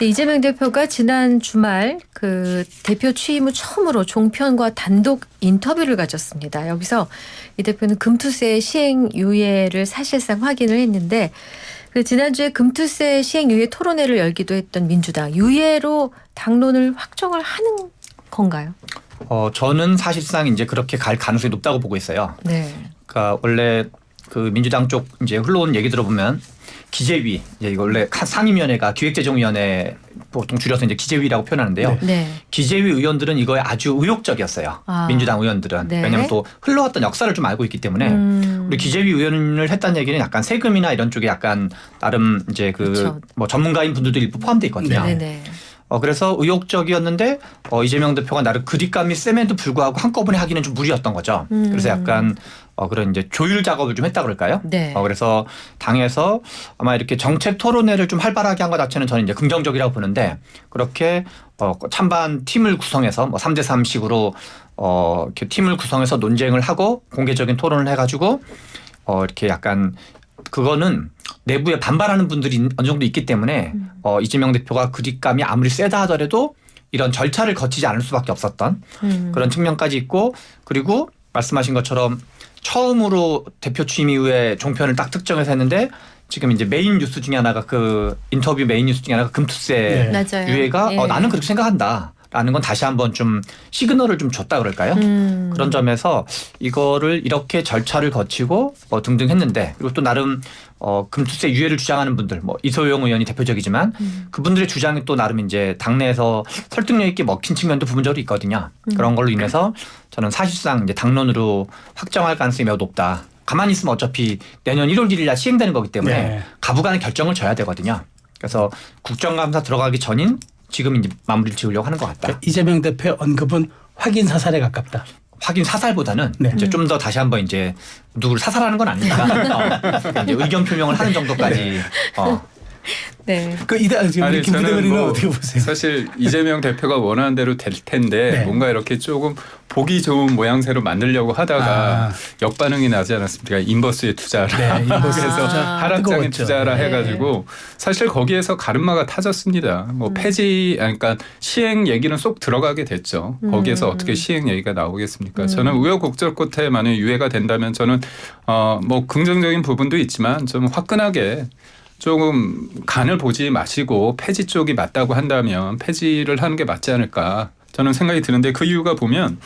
근데 이재명 대표가 지난 주말 그 대표 취임 후 처음으로 종편과 단독 인터뷰를 가졌습니다. 여기서 이 대표는 금투세 시행 유예를 사실상 확인을 했는데 그 지난주에 금투세 시행 유예 토론회를 열기도 했던 민주당 유예로 당론을 확정을 하는 건가요? 저는 사실상 이제 그렇게 갈 가능성이 높다고 보고 있어요. 네. 그러니까 원래 그 민주당 쪽 이제 흘러온 얘기 들어보면 기재위 이제 원래 상임위원회가 기획재정위원회 보통 줄여서 이제 기재위라고 표현하는데요. 네. 기재위 의원들은 이거에 아주 의욕적이었어요. 민주당 의원들은 네. 왜냐하면 또 흘러왔던 역사를 좀 알고 있기 때문에 우리 기재위 의원을 했다는 얘기는 약간 세금이나 이런 쪽에 약간 나름 이제 그 뭐 전문가인 분들도 일부 포함되어 있거든요. 네네. 그래서 의욕적이었는데 이재명 대표가 나름 그립감이 셈에도 불구하고 한꺼번에 하기는 좀 무리였던 거죠. 그래서 약간 그런 이제 조율 작업을 좀 했다 그럴까요? 네. 그래서 당에서 아마 이렇게 정책 토론회를 좀 활발하게 한 것 자체는 저는 이제 긍정적이라고 보는데 그렇게 찬반 팀을 구성해서 뭐 3대3식으로 이렇게 팀을 구성해서 논쟁을 하고 공개적인 토론을 해가지고 이렇게 약간 그거는 내부에 반발하는 분들이 어느 정도 있기 때문에 이재명 대표가 그립감이 아무리 세다 하더라도 이런 절차를 거치지 않을 수밖에 없었던 그런 측면까지 있고 그리고 말씀하신 것처럼 처음으로 대표 취임 이후에 종편을 딱 특정해서 했는데 지금 이제 메인 뉴스 중에 하나가 그 인터뷰 메인 뉴스 중에 하나가 금투세 유예가 나는 그렇게 생각한다. 라는 건 다시 한번 좀 시그널을 좀 줬다 그럴까요? 그런 점에서 이거를 이렇게 절차를 거치고 등등 했는데 그리고 또 나름 금투세 유예를 주장하는 분들 뭐 이소영 의원이 대표적이지만 그분들의 주장이 또 나름 이제 당내에서 설득력 있게 먹힌 측면도 부분적으로 있거든요. 그런 걸로 인해서 저는 사실상 이제 당론으로 확정할 가능성이 매우 높다. 가만히 있으면 어차피 내년 1월 1일 날 시행되는 거기 때문에 가부간의 결정을 져야 되거든요. 그래서 국정감사 들어가기 전인 지금 이제 마무리를 지으려고 하는 것 같다. 그러니까 이재명 대표의 언급은 확인 사살에 가깝다. 확인 사살보다는 이제 좀 더 다시 한번 이제 누구를 사살하는 건 아니니까 이제 의견 표명을 하는 정도까지. 네. 그 우리 김 부대변인은 어떻게 보세요? 사실 이재명 대표가 원하는 대로 될 텐데 뭔가 이렇게 조금 보기 좋은 모양새로 만들려고 하다가 역반응이 나지 않았습니까? 인버스에 투자라. 그래서 하락장에 투자라 해가지고 사실 거기에서 가르마가 타졌습니다. 뭐 폐지 그러니까 시행 얘기는 쏙 들어가게 됐죠. 거기에서 어떻게 시행 얘기가 나오겠습니까? 저는 우여곡절 끝에 만약 유예가 된다면 저는 뭐 긍정적인 부분도 있지만 좀 화끈하게 조금 간을 보지 마시고 폐지 쪽이 맞다고 한다면 폐지를 하는 게 맞지 않을까 저는 생각이 드는데 그 이유가 보면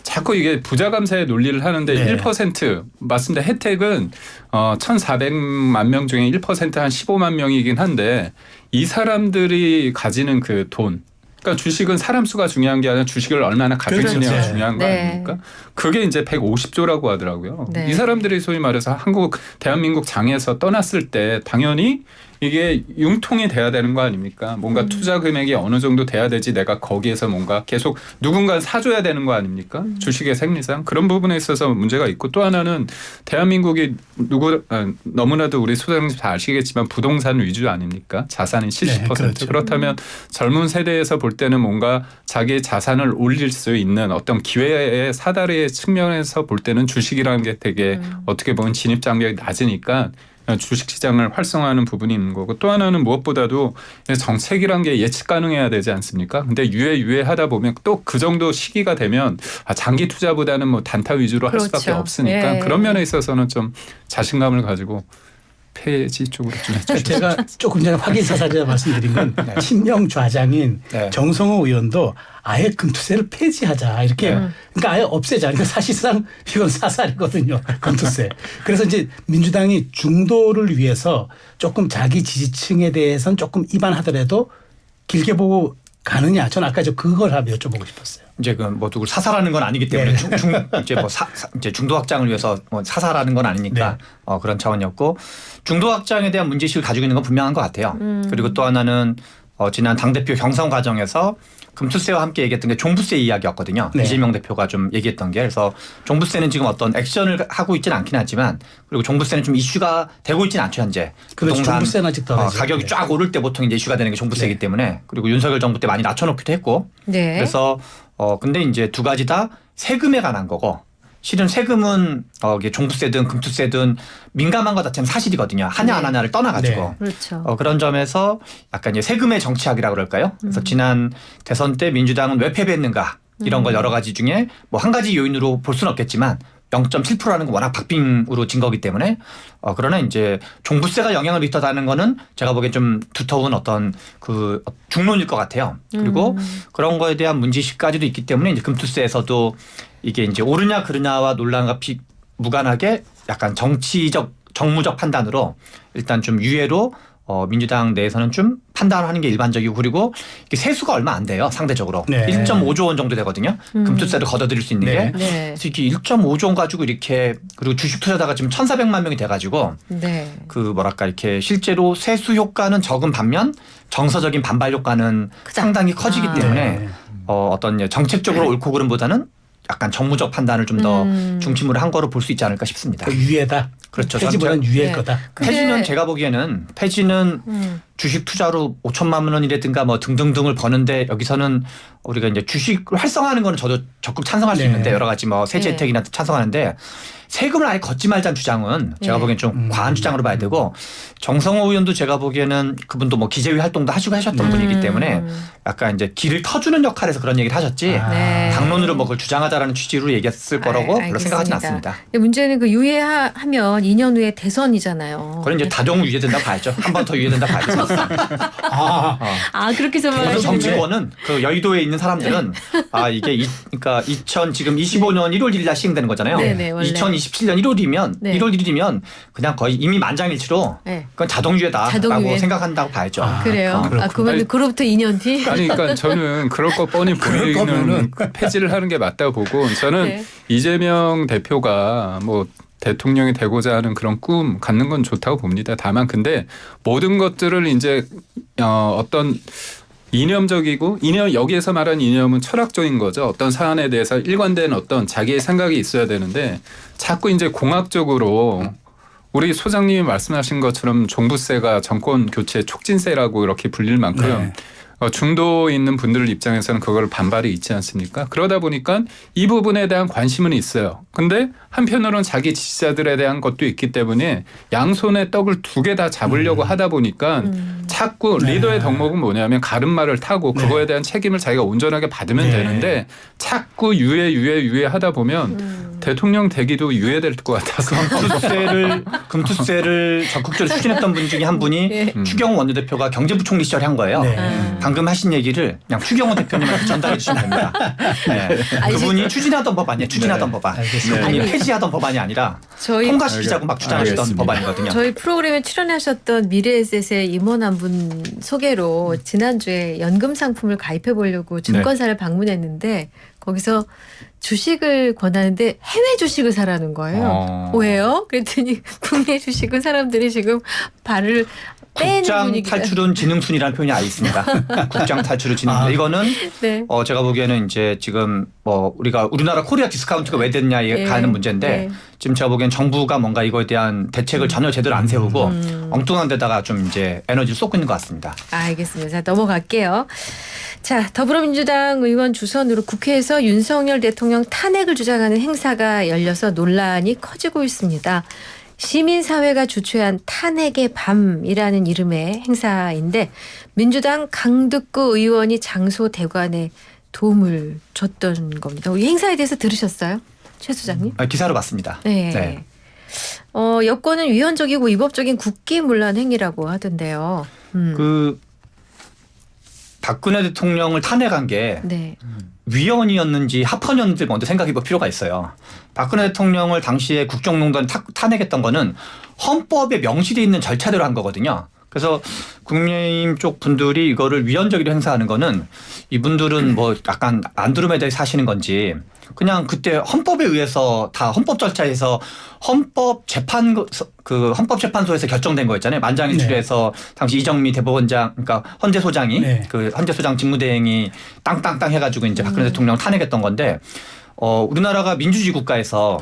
자꾸 이게 부자 감사의 논리를 하는데 1% 맞습니다. 혜택은 1,400만 명 중에 1% 한 15만 명이긴 한데 이 사람들이 가지는 그 돈 그러니까 주식은 사람 수가 중요한 게 아니라 주식을 얼마나 가지고 있느냐가 중요한 거 아닙니까? 그게 이제 150조라고 하더라고요. 이 사람들이 소위 말해서 대한민국 장에서 떠났을 때 당연히 이게 융통이 돼야 되는 거 아닙니까? 뭔가 투자 금액이 어느 정도 돼야 되지 내가 거기에서 뭔가 계속 누군가 사줘야 되는 거 아닙니까? 주식의 생리상 그런 부분에 있어서 문제가 있고 또 하나는 대한민국이 너무나도 우리 소장님 다 아시겠지만 부동산 위주 아닙니까? 자산이 70%. 그렇죠. 그렇다면 젊은 세대에서 볼 때는 뭔가 자기 자산을 올릴 수 있는 어떤 기회의 사다리의 측면에서 볼 때는 주식이라는 게 되게 어떻게 보면 진입 장벽이 낮으니까 주식시장을 활성화하는 부분이 있는 거고 또 하나는 무엇보다도 정책이란 게 예측 가능해야 되지 않습니까? 근데 유예하다 보면 또 그 정도 시기가 되면 장기 투자보다는 뭐 단타 위주로 할 수밖에 없으니까 그런 면에 있어서는 좀 자신감을 가지고 폐지 쪽으로 좀 해주시죠. 제가 조금 전에 확인 사살이라 말씀드린 건 친명 좌장인 정성호 의원도 아예 금투세를 폐지하자 이렇게 그러니까 아예 없애자. 그러니까 사실상 이건 사살이거든요. 금투세. 그래서 이제 민주당이 중도를 위해서 조금 자기 지지층에 대해서는 조금 이반하더라도 길게 보고 가느냐. 저는 아까 그걸 여쭤보고 싶었어요. 이제 그 뭐 누굴 사살하는 건 아니기 때문에 이제 뭐 이제 중도 확장을 위해서 뭐 사살하는 건 아니니까 그런 차원이었고 중도 확장에 대한 문제의식을 가지고 있는 건 분명한 것 같아요. 그리고 또 하나는 지난 당대표 경선 과정에서 금투세와 함께 얘기했던 게 종부세 이야기였거든요. 이재명 대표가 좀 얘기했던 게 그래서 종부세는 지금 어떤 액션을 하고 있지는 않긴 하지만 그리고 종부세는 좀 이슈가 되고 있지는 않죠 현재. 부동산 가격이 쫙 오를 때 보통 이제 이슈가 되는 게 종부세이기 때문에 그리고 윤석열 정부 때 많이 낮춰놓기도 했고 그래서 근데 이제 두 가지 다 세금에 관한 거고 실은 세금은 이게 종부세든 금투세든 민감한 것 자체는 사실이거든요. 하냐 안 하냐를 떠나가지고. 네. 그렇죠. 그런 점에서 약간 이제 세금의 정치학이라고 그럴까요? 그래서 지난 대선 때 민주당은 왜 패배했는가 이런 걸 여러 가지 중에 뭐 한 가지 요인으로 볼 수는 없겠지만 0.7%라는 건 워낙 박빙으로 진 거기 때문에 그러나 이제 종부세가 영향을 미쳤다는 거는 제가 보기엔 좀 두터운 어떤 그 중론일 것 같아요. 그리고 그런 거에 대한 문제의식까지도 있기 때문에 이제 금투세에서도 이게 이제 옳으냐 그르냐와 논란과 무관하게 약간 정무적 판단으로 일단 좀 유예로 민주당 내에서는 좀 판단하는 게 일반적이고 그리고 이게 세수가 얼마 안 돼요. 상대적으로. 네. 1.5조 원 정도 되거든요. 금투세를 걷어들일 수 있는 네. 게. 네. 그래서 이게 1.5조 원 가지고 이렇게 그리고 주식 투자자가 지금 1,400만 명이 돼가지고 네. 그 뭐랄까 이렇게 실제로 세수 효과는 적은 반면 정서적인 반발 효과는 크다. 상당히 커지기 때문에 네. 어떤 정책적으로 옳고 그름보다는 약간 정무적 판단을 좀 더 중심으로 한 거로 볼 수 있지 않을까 싶습니다. 그 유예다. 그렇죠. 폐지보다는 유예일 네. 거다. 폐지는 제가 보기에는 폐지는 주식 투자로 5천만 원이라든가 뭐 등등등을 버는데 여기서는 우리가 이제 주식을 활성화하는 거는 저도 적극 찬성할 수 네. 있는데 여러 가지 뭐 세제 네. 혜택이나 찬성하는데 세금을 아예 걷지 말자는 주장은 제가 네. 보기엔 좀 과한 주장으로 봐야 되고 정성호 의원도 제가 보기에는 그분도 뭐 기재위 활동도 하시고 하셨던 분이기 때문에 약간 이제 길을 터주는 역할에서 그런 얘기를 하셨지 네. 당론으로 뭐 그걸 주장하자라는 취지로 얘기했을 거라고 별로 생각하지는 않습니다. 근데 문제는 그 유예하면 2년 후에 대선이잖아요. 그건 이제 다종 유예된다 봐야죠. 한 번 더 유예된다 봐야죠. 아 그렇게 모든 설명하시는데. 정치권은 그 여의도에 있는 사람들은 이게 그러니까 지금 25년 1월 1일 날 시행되는 거잖아요. 네네, 원래. 2027년 1월이면 네. 1월 1일이면 그냥 거의 이미 만장일치로 네. 그건 자동유예다라고 자동유예. 생각한다고 봐야죠. 그래요. 그렇구나. 그러면 아니, 그로부터 2년 뒤. 아니 그러니까 저는 그럴 거 뻔히 그럴 보이는 거면은. 폐지를 하는 게 맞다고 보고 저는 네. 이재명 대표가 뭐 대통령이 되고자 하는 그런 꿈 갖는 건 좋다고 봅니다. 다만 근데 모든 것들을 이제 어떤 이념적이고 여기에서 말하는 이념은 철학적인 거죠. 어떤 사안에 대해서 일관된 어떤 자기의 생각이 있어야 되는데 자꾸 이제 공학적으로 우리 소장님이 말씀하신 것처럼 종부세가 정권 교체 촉진세라고 이렇게 불릴 만큼 네. 중도에 있는 분들 입장에서는 그걸 반발이 있지 않습니까? 그러다 보니까 이 부분에 대한 관심은 있어요. 근데 한편으로는 자기 지지자들에 대한 것도 있기 때문에 양손에 떡을 두 개 다 잡으려고 하다 보니까 자꾸 네. 리더의 덕목은 뭐냐면 가름말을 타고 그거에 대한 책임을 자기가 온전하게 받으면 네. 되는데 자꾸 유예 하다 보면 대통령 되기도 유예될 것 같아서 금투세를 적극적으로 추진했던 분 중에 한 분이 네. 추경호 원내대표가 경제부총리 시절에 한 거예요. 네. 방금 하신 얘기를 그냥 추경호 대표님한테 전달해 주시면 됩니다. 네. 아니, 그분이 추진하던 법안이에요. 추진하던 네. 법안. 알겠습니다. 그분이 아니, 폐지하던 법안이 아니라 저희 통과시키자고 막 주장하시던 알겠습니다. 법안이거든요. 저희 프로그램에 출연하셨던 미래에셋의 임원한 분 소개로 지난주에 연금 상품을 가입해 보려고 증권사를 방문했는데 거기서 주식을 권하는데 해외 주식을 사라는 거예요. 왜요? 그랬더니 국내 주식은 사람들이 지금 발을 빼는 국장 분위기가. 탈출은 지능순이라는 표현이 아예 있습니다. 국장 탈출은 지능순. 이거는 네. 제가 보기에는 이제 지금 우리나라 코리아 디스카운트가 왜 됐냐에 네. 가는 문제인데 네. 지금 제가 보기엔 정부가 뭔가 이거에 대한 대책을 전혀 제대로 안 세우고 엉뚱한 데다가 좀 이제 에너지를 쏟고 있는 것 같습니다. 알겠습니다. 자, 넘어갈게요. 자, 더불어민주당 의원 주선으로 국회에서 윤석열 대통령 탄핵을 주장하는 행사가 열려서 논란이 커지고 있습니다. 시민사회가 주최한 탄핵의 밤이라는 이름의 행사인데 민주당 강득구 의원이 장소 대관에 도움을 줬던 겁니다. 이 행사에 대해서 들으셨어요? 최 소장님? 기사로 봤습니다. 네. 네. 여권은 위헌적이고 위법적인 국기문란 행위라고 하던데요. 그 박근혜 대통령을 탄핵한 게 네. 위헌이었는지 합헌이었는지 먼저 생각해 볼 필요가 있어요. 박근혜 대통령을 당시에 국정농단 탄핵했던 거는 헌법에 명시되어 있는 절차대로 한 거거든요. 그래서 국민의힘 쪽 분들이 이거를 위헌적으로 행사하는 거는 이분들은 뭐 약간 안드로메다에 사시는 건지 그냥 그때 헌법에 의해서 다 헌법 절차에서 헌법재판소에서 결정된 거였잖아요. 만장일치에서 당시 이정미 대법원장, 그러니까 헌재 소장이 네. 그 헌재 소장 직무대행이 땅땅땅 해가지고 이제 박근혜 대통령 탄핵했던 건데 우리나라가 민주주의 국가에서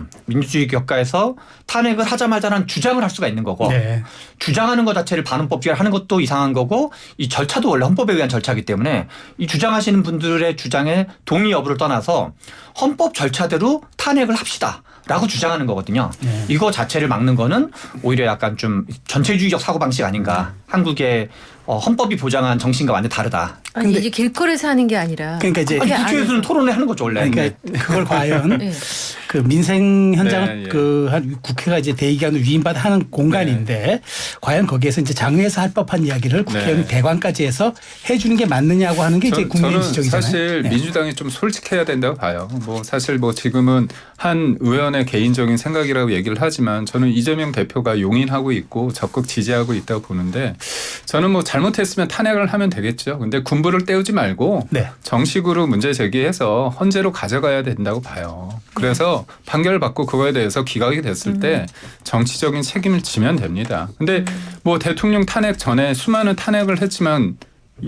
탄핵을 하자마자는 주장을 할 수가 있는 거고 네. 주장하는 것 자체를 반헌법주의를 하는 것도 이상한 거고 이 절차도 원래 헌법에 의한 절차이기 때문에 이 주장하시는 분들의 주장에 동의 여부를 떠나서 헌법 절차대로 탄핵을 합시다라고 주장하는 거거든요. 네. 이거 자체를 막는 거는 오히려 약간 좀 전체주의적 사고방식 아닌가. 한국의 헌법이 보장한 정신과 완전히 다르다. 아니 근데- 이제 길거리에서 하는 게 아니라 그러니까 이제 아니, 국회에서는 토론을 하는 거죠 원래. 그러니까 그걸 과연 네. 그 민생 현장 네, 예. 한 국회가 이제 대의기관을 위임받아 하는 공간인데 과연 거기에서 이제 장외에서 할 법한 이야기를 국회의원 네. 대관까지 해서 해주는 게 맞느냐고 하는 게 이제 국민 저는 지적이잖아요. 사실 네. 민주당이 좀 솔직해야 된다고 봐요. 뭐 사실 뭐 지금은 한 의원의 개인적인 생각이라고 얘기를 하지만 저는 이재명 대표가 용인하고 있고 적극 지지하고 있다고 보는데 저는 뭐 잘못했으면 탄핵을 하면 되겠죠. 근데 군부를 떼우지 말고 네. 정식으로 문제 제기해서 헌재로 가져가야 된다고 봐요. 그래서 판결을 받고 그거에 대해서 기각이 됐을 때 정치적인 책임을 지면 됩니다. 근데 뭐 대통령 탄핵 전에 수많은 탄핵을 했지만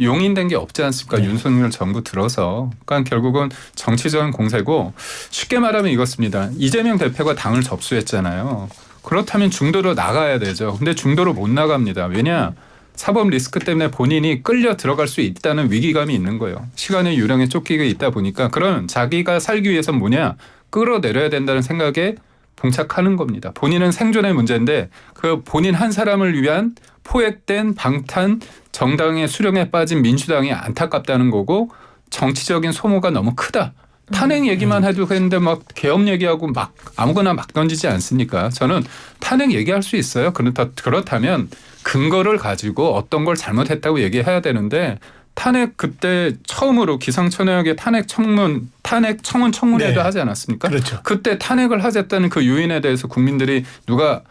용인된 게 없지 않습니까? 네. 윤석열 정부 들어서. 그러니까 결국은 정치적인 공세고 쉽게 말하면 이것입니다. 이재명 대표가 당을 접수했잖아요. 그렇다면 중도로 나가야 되죠. 근데 중도로 못 나갑니다. 왜냐? 사법 리스크 때문에 본인이 끌려 들어갈 수 있다는 위기감이 있는 거예요. 시간의 유령에 쫓기게 있다 보니까 그런 자기가 살기 위해서는 뭐냐? 끌어내려야 된다는 생각에 봉착하는 겁니다. 본인은 생존의 문제인데 그 본인 한 사람을 위한 포획된 방탄 정당의 수령에 빠진 민주당이 안타깝다는 거고 정치적인 소모가 너무 크다. 탄핵 얘기만 해도 했는데 막 계엄 얘기하고 막 아무거나 막 던지지 않습니까? 저는 탄핵 얘기할 수 있어요. 그렇다면 근거를 가지고 어떤 걸 잘못했다고 얘기해야 되는데 탄핵 그때 처음으로 기상천외하게 탄핵 청문 청문회도 네. 하지 않았습니까? 그렇죠. 그때 탄핵을 하겠다는 그 요인에 대해서 국민들이 누가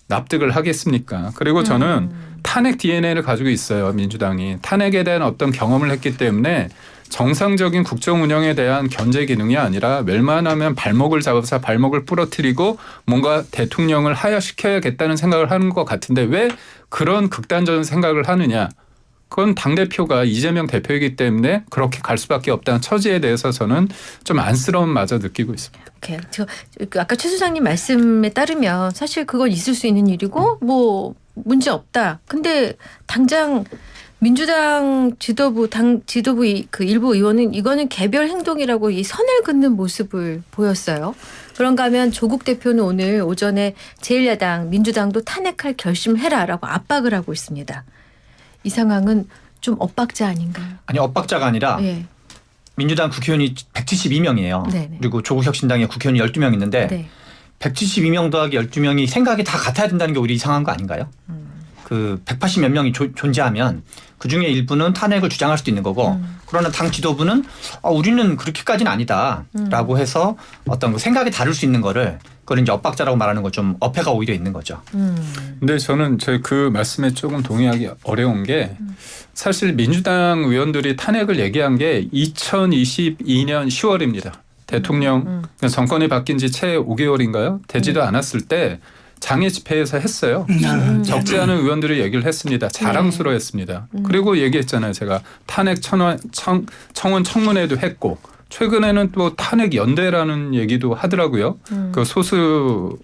납득을 하겠습니까? 그리고 저는 탄핵 DNA를 가지고 있어요. 민주당이. 탄핵에 대한 어떤 경험을 했기 때문에 정상적인 국정 운영에 대한 견제 기능이 아니라 멸만하면 발목을 잡아서 발목을 부러뜨리고 뭔가 대통령을 하야시켜야겠다는 생각을 하는 것 같은데 왜 그런 극단적인 생각을 하느냐. 그건 당대표가 이재명 대표이기 때문에 그렇게 갈 수밖에 없다는 처지에 대해서 저는 좀 안쓰러움마저 느끼고 있습니다. 오케이. 아까 최 소장님 말씀에 따르면 사실 그건 있을 수 있는 일이고 뭐 문제 없다. 근데 당장 민주당 당 지도부 그 일부 의원은 이거는 개별 행동이라고 이 선을 긋는 모습을 보였어요. 그런가 하면 조국 대표는 오늘 오전에 제1야당 민주당도 탄핵할 결심해라라고 압박을 하고 있습니다. 이 상황은 좀 엇박자 아닌가요? 아니 엇박자가 아니라 네. 민주당 국회의원이 172명이에요. 네네. 그리고 조국혁신당의 국회의원이 12명 있는데 네. 172명 더하기 12명이 생각이 다 같아야 된다는 게 오히려 이상한 거 아닌가요? 그 180몇 명이 존재하면 그중에 일부는 탄핵을 주장할 수도 있는 거고 그러나 당 지도부는 우리는 그렇게까지는 아니다라고 해서 어떤 그 생각이 다를 수 있는 거를 그걸 이제 엇박자라고 말하는 거 좀 어폐가 오히려 있는 거죠. 근데 저는 그 말씀에 조금 동의하기 어려운 게 사실 민주당 의원들이 탄핵을 얘기한 게 2022년 10월입니다. 대통령 정권이 바뀐 지 채 5개월인가요? 되지도 않았을 때 장애 집회에서 했어요. 적지 않은 의원들이 얘기를 했습니다. 자랑스러워했습니다. 그리고 얘기했잖아요. 제가 탄핵 청원 청문회도 했고 최근에는 또 탄핵 연대라는 얘기도 하더라고요. 그 소수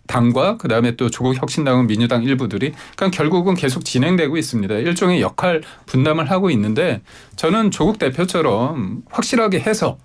당과 그다음에 또 조국혁신당은 민주당 일부들이 그러니까 결국은 계속 진행되고 있습니다. 일종의 역할 분담을 하고 있는데 저는 조국 대표처럼 확실하게 해서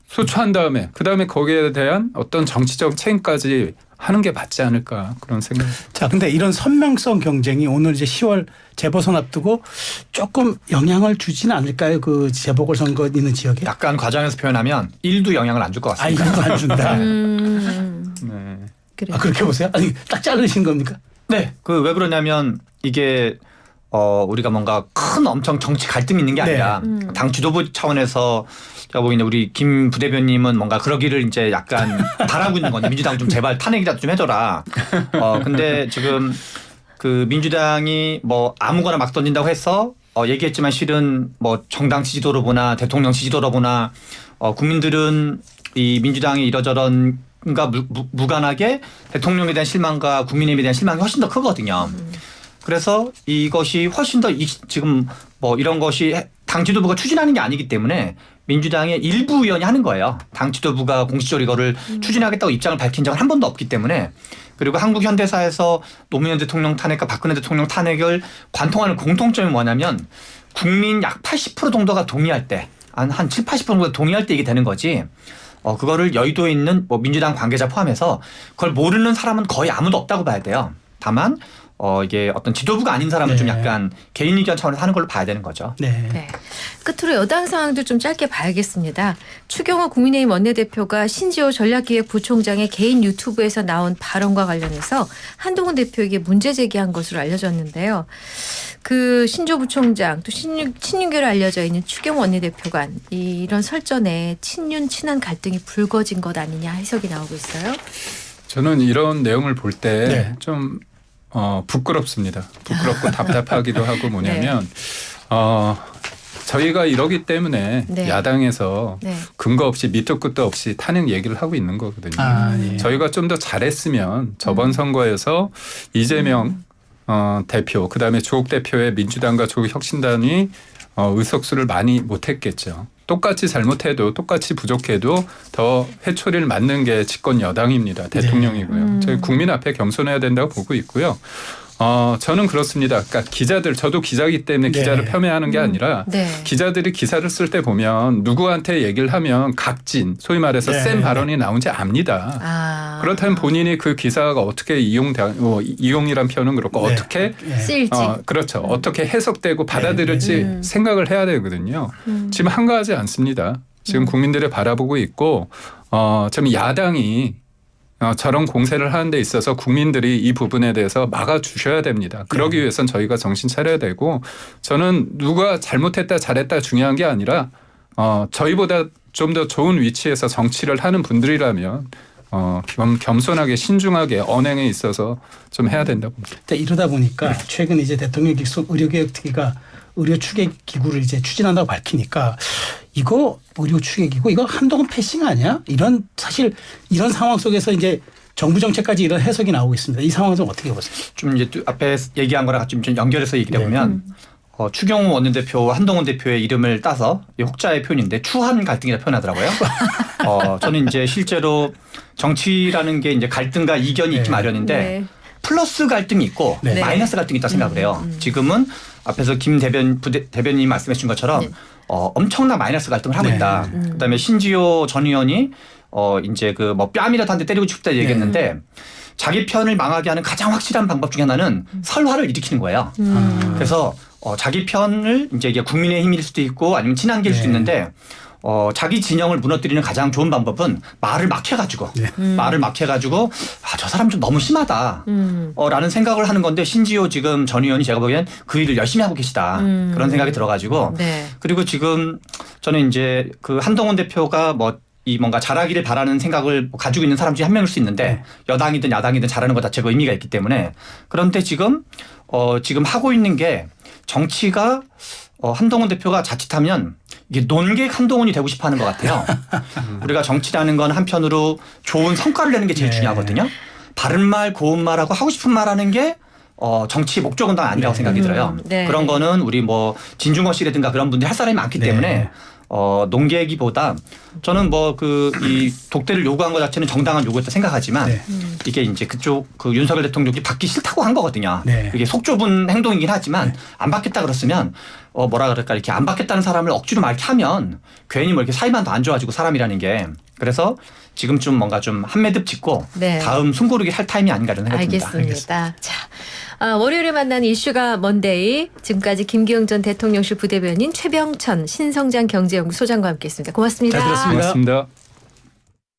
소추한 다음에 그다음에 거기에 대한 어떤 정치적 책임까지 하는 게 맞지 않을까 그런 생각. 자, 근데 이런 선명성 경쟁이 오늘 이제 10월 재보선 앞두고 조금 영향을 주지는 않을까요? 그 재보궐선거 있는 지역에? 약간 과장해서 표현하면 1도 영향을 안 줄 것 같습니다. 이거 안 준다. 네. 그래요. 그렇게 보세요? 아니, 딱 자르신 겁니까? 네. 그 왜 그러냐면 이게 우리가 뭔가 큰 엄청 정치 갈등이 있는 게 아니라 당 지도부 차원에서 제가 보기에는 우리 김 부대변님은 뭔가 그러기를 이제 약간 바라고 있는 건데 민주당 좀 제발 탄핵이라도 좀 해줘라. 근데 지금 그 민주당이 뭐 아무거나 막 던진다고 해서 얘기했지만 실은 뭐 정당 지지도로 보나 대통령 지지도로 보나 국민들은 이 민주당이 이러저런가 무관하게 대통령에 대한 실망과 국민의힘에 대한 실망이 훨씬 더 크거든요. 그래서 이것이 훨씬 더 지금 뭐 이런 것이 당 지도부가 추진하는 게 아니기 때문에 민주당의 일부 의원이 하는 거예요. 당 지도부가 공식적으로 이거를 추진하겠다고 입장을 밝힌 적은 한 번도 없기 때문에 그리고 한국 현대사에서 노무현 대통령 탄핵과 박근혜 대통령 탄핵을 관통하는 공통점이 뭐냐면 국민 약 80% 정도가 동의할 때 한 7, 80% 정도 동의할 때 이게 되는 거지. 그거를 여의도에 있는 뭐 민주당 관계자 포함해서 그걸 모르는 사람은 거의 아무도 없다고 봐야 돼요. 다만 이게 어떤 지도부가 아닌 사람은 네. 좀 약간 개인 의견 차원에서 하는 걸로 봐야 되는 거죠. 네. 네. 끝으로 여당 상황도 좀 짧게 봐야겠습니다. 추경호 국민의힘 원내대표가 신지호 전략기획부총장의 개인 유튜브에서 나온 발언과 관련해서 한동훈 대표에게 문제 제기한 것으로 알려졌는데요. 그 신조 부총장 또 친윤계로 알려져 있는 추경호 원내대표 간 이런 설전에 친윤 친한 갈등이 불거진 것 아니냐 해석이 나오고 있어요. 저는 이런 내용을 볼 때 네. 좀 부끄럽습니다. 부끄럽고 답답하기도 하고 뭐냐면 저희가 이러기 때문에 네. 야당에서 네. 근거 없이 밑도 끝도 없이 탄핵 얘기를 하고 있는 거거든요. 예. 저희가 좀 더 잘했으면 저번 선거에서 이재명 대표 그다음에 조국 대표의 민주당과 조국 혁신당이 의석수를 많이 못했겠죠. 똑같이 잘못해도 똑같이 부족해도 더 회초리를 맞는 게 집권 여당입니다. 대통령이고요. 저희 국민 앞에 겸손해야 된다고 보고 있고요. 저는 그렇습니다. 그러니까 기자들 저도 기자이기 때문에 네. 기자를 폄훼하는 게 아니라 네. 기자들이 기사를 쓸 때 보면 누구한테 얘기를 하면 각진 소위 말해서 네. 센 발언이 나온지 압니다. 그렇다면 본인이 그 기사가 어떻게 이용이란 표현은 그렇고 네. 어떻게 쓰일지. 그렇죠. 어떻게 해석되고 받아들일지 생각을 해야 되거든요. 지금 한가하지 않습니다. 지금 국민들이 바라보고 있고 지금 야당이 저런 공세를 하는 데 있어서 국민들이 이 부분에 대해서 막아주셔야 됩니다. 그러기 위해선 저희가 정신 차려야 되고 저는 누가 잘못했다 잘했다 중요한 게 아니라 저희보다 좀 더 좋은 위치에서 정치를 하는 분들이라면 겸손하게 신중하게 언행에 있어서 좀 해야 된다고 봅니다. 이러다 보니까 최근 이제 대통령 직속 의료개혁특위가 의료 추계 기구를 이제 추진한다고 밝히니까 이거 의료 추계 기구 이거 한동훈 패싱 아니야? 사실 이런 상황 속에서 이제 정부 정책까지 이런 해석이 나오고 있습니다. 이 상황은 좀 어떻게 보세요? 좀 이제 앞에 얘기한 거랑 같이 좀 연결해서 얘기를 해보면 추경호 원내대표 한동훈 대표의 이름을 따서 혹자의 표현인데 추한 갈등이라 표현하더라고요. 저는 이제 실제로 정치라는 게 이제 갈등과 이견이 있기 마련인데 네. 플러스 갈등이 있고 네. 마이너스 갈등이 있다고 생각을 해요. 지금은 앞에서 김 대변인이 말씀해 주신 것처럼 네. 엄청난 마이너스 갈등을 하고 네. 있다. 그다음에 신지호 전 의원이 이제 그 뭐 뺨이라도 한 대 때리고 싶다 얘기했는데 자기 편을 망하게 하는 가장 확실한 방법 중에 하나는 설화를 일으키는 거예요. 그래서 자기 편을 이제 이게 국민의힘일 수도 있고 아니면 친한계일 수도 있는데 자기 진영을 무너뜨리는 가장 좋은 방법은 말을 막 해가지고 말을 막 해가지고 저 사람 좀 너무 심하다 라는 생각을 하는 건데 신지호 지금 전 의원이 제가 보기엔 그 일을 열심히 하고 계시다 그런 생각이 들어가지고 네. 그리고 지금 저는 이제 그 한동훈 대표가 뭔가 잘하기를 바라는 생각을 가지고 있는 사람 중에 한 명일 수 있는데 여당이든 야당이든 잘하는 것 자체가 의미가 있기 때문에 그런데 지금 하고 있는 게 정치가 한동훈 대표가 자칫하면 이게 논객 한동훈이 되고 싶어 하는 것 같아요. 우리가 정치라는 건 한편으로 좋은 성과를 내는 게 제일 중요하거든요. 바른 말, 고운 말하고 하고 싶은 말 하는 게 정치의 목적은 다 아니라고 생각이 들어요. 네. 그런 거는 우리 뭐 진중권 씨라든가 그런 분들이 할 사람이 많기 때문에 논객이보다 저는 이 독대를 요구한 것 자체는 정당한 요구였다 생각하지만 이게 이제 그쪽 그 윤석열 대통령이 받기 싫다고 한 거거든요. 이게 속 좁은 행동이긴 하지만 안 받겠다 그랬으면 뭐라 그럴까 이렇게 안 받겠다는 사람을 억지로 막 이렇게 하면 괜히 뭐 이렇게 사이만 더 안 좋아지고 사람이라는 게 그래서 지금쯤 뭔가 좀 한 매듭 짓고 네. 다음 숨고르기 할 타임이 아닌가 이런 생각이 듭니다. 알겠습니다. 자, 월요일에 만나는 이슈가 먼데이. 지금까지 김기영 전 대통령실 부대변인 최병천 신성장 경제연구소장과 함께했습니다. 고맙습니다. 잘 들었습니다. 고맙습니다.